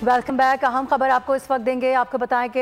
Welcome back. اہم خبر آپ کو اس وقت دیں گے. آپ کو بتائیں کہ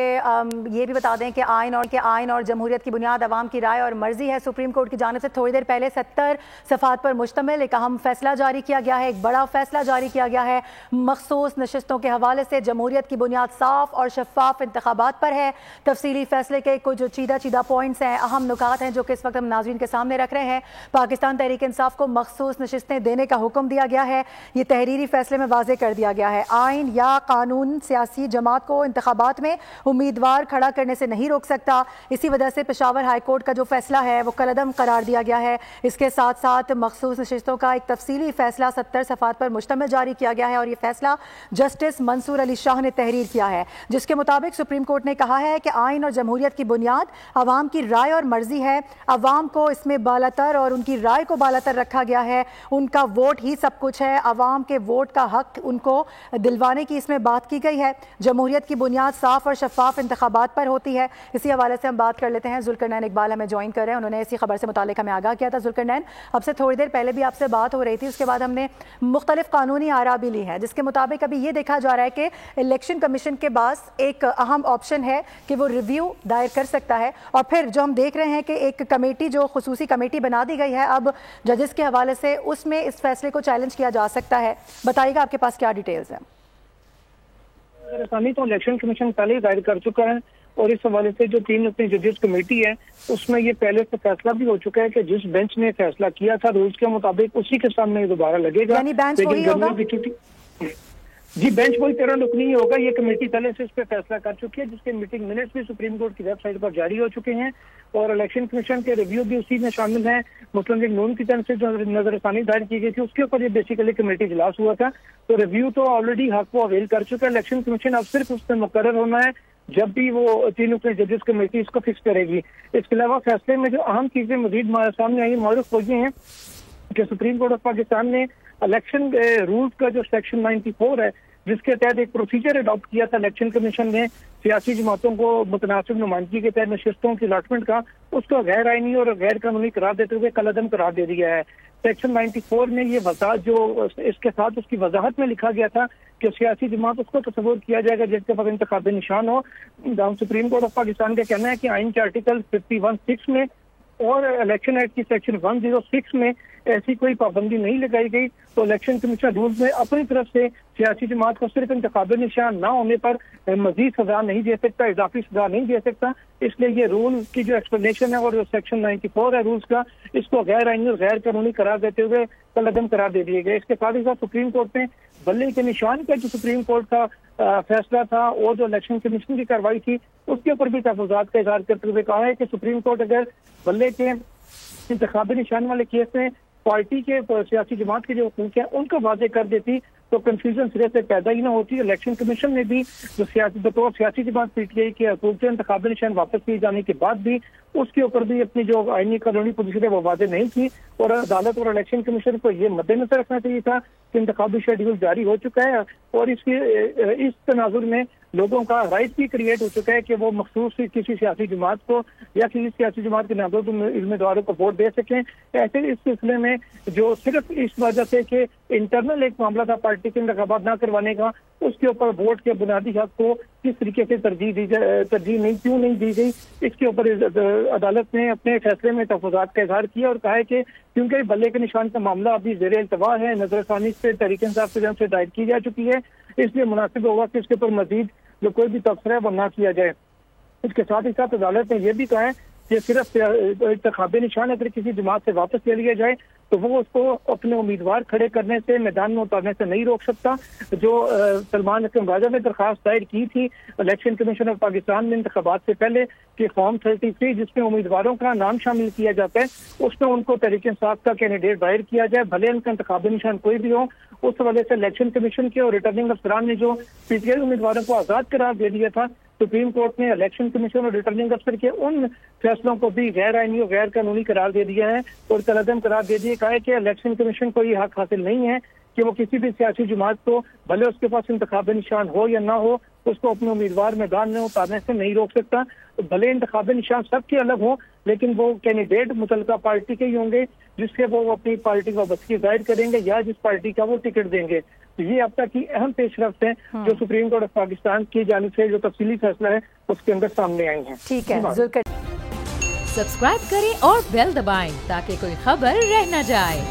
یہ بھی بتا دیں کہ آئین اور جمہوریت کی بنیاد عوام کی رائے اور مرضی ہے. سپریم کورٹ کی جانب سے تھوڑی دیر پہلے 70 صفحات پر مشتمل ایک اہم فیصلہ جاری کیا گیا ہے. ایک بڑا فیصلہ جاری کیا گیا ہے مخصوص نشستوں کے حوالے سے. جمہوریت کی بنیاد صاف اور شفاف انتخابات پر ہے. تفصیلی فیصلے کے کچھ چیدہ پوائنٹس ہیں, اہم نکات ہیں جو کہ اس وقت ہم ناظرین کے سامنے رکھ رہے ہیں. پاکستان تحریک انصاف کو مخصوص نشستیں دینے کا حکم دیا گیا ہے. یہ تحریری فیصلے میں واضح کر دیا گیا ہے آئین یا قانون سیاسی جماعت کو انتخابات میں امیدوار کھڑا کرنے سے نہیں روک سکتا. اسی وجہ سے پشاور ہائی کورٹ کا جو فیصلہ ہے وہ کالعدم قرار دیا گیا ہے. اس کے ساتھ ساتھ مخصوص نشستوں کا ایک تفصیلی فیصلہ 70 صفحات پر مشتمل جاری کیا گیا ہے اور یہ فیصلہ جسٹس منصور علی شاہ نے تحریر کیا ہے, جس کے مطابق سپریم کورٹ نے کہا ہے کہ آئین اور جمہوریت کی بنیاد عوام کی رائے اور مرضی ہے. عوام کو اس میں بالاتر اور ان کی رائے کو بالاتر رکھا گیا ہے. ان کا ووٹ ہی سب کچھ ہے. عوام کے ووٹ کا حق ان کو دلوانے کی اس میں بات کی گئی ہے. جمہوریت کی بنیاد صاف اور شفاف انتخابات پر ہوتی ہے. اسی حوالے سے ہم بات کر لیتے ہیں. ذوالقرنین اقبال ہمیں جوائن کر رہے ہیں. انہوں نے اسی خبر سے متعلق ہمیں آگاہ کیا تھا. ذوالقرنین, اب سے تھوڑی دیر پہلے بھی آپ سے بات ہو رہی تھی, اس کے بعد ہم نے مختلف قانونی آراء بھی لی ہیں جس کے مطابق ابھی یہ دیکھا جا رہا ہے کہ الیکشن کمیشن کے پاس ایک اہم آپشن ہے کہ وہ ریویو دائر کر سکتا ہے, اور پھر جو ہم دیکھ رہے ہیں کہ ایک کمیٹی جو خصوصی کمیٹی بنا دی گئی ہے اب ججز کے حوالے سے, اس میں اس فیصلے کو چیلنج کیا جا سکتا ہے. بتائیے گا آپ کے پاس کیا ڈیٹیلز ہیں؟ تو الیکشن کمیشن پہلے ہی دائر کر چکا ہے اور اس حوالے سے جو 3 اپنی ججز کمیٹی ہے اس میں یہ پہلے سے فیصلہ بھی ہو چکا ہے کہ جس بینچ نے فیصلہ کیا تھا رولز کے مطابق اسی کے سامنے دوبارہ لگے گا. یعنی بینچ وہی ہوگا؟ جی, بینچ وہی 13 رکنی ہوگا. یہ کمیٹی پہلے سے اس پہ فیصلہ کر چکی ہے جس کے میٹنگ منٹس بھی سپریم کورٹ کی ویب سائٹ پر جاری ہو چکے ہیں اور الیکشن کمیشن کے ریویو بھی اسی میں شامل ہیں. مسلم لیگ نون کی طرف سے جو نظر ثانی دائر کی گئی تھی اس کے اوپر یہ بیسیکلی کمیٹی اجلاس ہوا تھا, تو ریویو تو آلریڈی حق کو اویل کر چکا ہے. الیکشن کمیشن اب صرف اس میں مقرر ہونا ہے جب بھی وہ 3 اپنے ججز کمیٹی اس کو فکس کرے گی. اس کے علاوہ فیصلے میں جو اہم چیزیں مزید سامنے آئی معروف ہو گئی ہیں کہ سپریم کورٹ آف پاکستان نے الیکشن رولز کا جو سیکشن 94 ہے جس کے تحت ایک پروسیجر اڈاپٹ کیا تھا الیکشن کمیشن نے سیاسی جماعتوں کو متناسب نمائندگی کے تحت نشستوں کی الاٹمنٹ کا, اس کو غیر آئینی اور غیر قانونی قرار دیتے ہوئے کالعدم قرار دے دیا ہے. سیکشن 94 میں یہ وضاحت جو اس کے ساتھ اس کی وضاحت میں لکھا گیا تھا کہ سیاسی جماعت اس کو تصور کیا جائے گا جس کے پاس انتخابی نشان ہو. سپریم کورٹ آف پاکستان کا کہنا ہے کہ آئین کے آرٹیکل 51(6) میں اور الیکشن ایکٹ کی سیکشن 106 میں ایسی کوئی پابندی نہیں لگائی گئی, تو الیکشن کمیشن رولز میں اپنی طرف سے سیاسی جماعت کو صرف انتخابی نشان نہ ہونے پر مزید سزا نہیں دے سکتا, اضافی سزا نہیں دے سکتا. اس لیے یہ رول کی جو ایکسپلینیشن ہے اور جو سیکشن 94 ہے رولز کا, اس کو غیر آئینی اور غیر قانونی قرار دیتے ہوئے کالعدم قرار دے دیے گئے. اس کے ساتھ ہی ساتھ سپریم کورٹ نے بلے کے نشان کا جو سپریم کورٹ کا فیصلہ تھا اور جو الیکشن کمیشن کی کارروائی تھی اس کے اوپر بھی تحفظات کا اظہار کرتے ہوئے کہا ہے کہ سپریم کورٹ اگر بلے کے انتخابی نشان والے کیس میں پارٹی کے سیاسی جماعت کے جو حقوق ہیں ان کو واضح کر دیتی تو کنفیوژن سرے سے پیدا ہی نہ ہوتی. الیکشن کمیشن نے بھی جو بطور سیاسی جماعت پی ٹی آئی کے حقوق کے انتخابی نشان واپس کیے جانے کے بعد بھی اس کے اوپر بھی اپنی جو آئینی قانونی پوزیشن ہے وہ واضح نہیں کی, اور عدالت اور الیکشن کمیشن کو یہ مد نظر رکھنا چاہیے تھا کہ انتخابی شیڈیول جاری ہو چکا ہے اور اس تناظر میں لوگوں کا رائٹ بھی کریٹ ہو چکا ہے کہ وہ مخصوص کسی سیاسی جماعت کو یا کسی سیاسی جماعت کے نامزد امیدواروں کو ووٹ دے سکیں. ایسے اس سلسلے میں جو صرف اس وجہ سے کہ انٹرنل ایک معاملہ تھا پارٹی کے انتخابات نہ کروانے کا, اس کے اوپر ووٹ کے بنیادی حق کو کس طریقے سے ترجیح کیوں نہیں دی گئی, اس کے اوپر عدالت نے اپنے فیصلے میں تحفظات کا اظہار کیا اور کہا ہے کہ کیونکہ بلے کے نشان کا معاملہ ابھی زیر التوا ہے, نظر ثانی سے تحریک انصاف کی جانب سے دائر کی جا چکی ہے, اس لیے مناسب ہوگا کہ اس کے اوپر مزید جو کوئی بھی تبصرہ ہے وہ نہ کیا جائے. اس کے ساتھ ہی ساتھ عدالت نے یہ بھی کہا ہے کہ صرف انتخابی نشان اگر کسی جماعت سے واپس لے لیا جائے تو وہ اس کو اپنے امیدوار کھڑے کرنے سے میدان میں اتارنے سے نہیں روک سکتا. جو سلمان اکرم راجہ نے درخواست دائر کی تھی الیکشن کمیشن آف پاکستان میں انتخابات سے پہلے کہ فارم 33 جس میں امیدواروں کا نام شامل کیا جاتا ہے اس میں ان کو تحریک انصاف کا کینڈیڈیٹ دائر کیا جائے بھلے ان کا انتخابی نشان کوئی بھی ہو. اس حوالے سے الیکشن کمیشن کے اور ریٹرننگ افسران نے جو پی ٹی آئی امیدواروں کو آزاد قرار دے دیا تھا, سپریم کورٹ نے الیکشن کمیشن اور ریٹرننگ افسر کے ان فیصلوں کو بھی غیر آئینی اور غیر قانونی قرار دے دیا ہے اور کالعدم قرار دے دیا. کہا ہے کہ الیکشن کمیشن کو یہ حق حاصل نہیں ہے کہ وہ کسی بھی سیاسی جماعت کو بھلے اس کے پاس انتخابی نشان ہو یا نہ ہو اس کو اپنے امیدوار میدان میں اتارنے سے نہیں روک سکتا. بھلے انتخابی نشان سب کے الگ ہوں لیکن وہ کینڈیڈیٹ متعلقہ پارٹی کے ہی ہوں گے جس سے وہ اپنی پارٹی کا وابستگی ظاہر کریں گے یا جس پارٹی کا وہ ٹکٹ دیں گے. تو یہ اب تک کی اہم پیش رفت ہے جو سپریم کورٹ آف پاکستان کی جانب سے جو تفصیلی فیصلہ ہے اس کے اندر سامنے آئی ہیں. ٹھیک ہے ذوالفقار. سبسکرائب کریں اور بیل دبائیں تاکہ کوئی خبر رہ نہ جائے.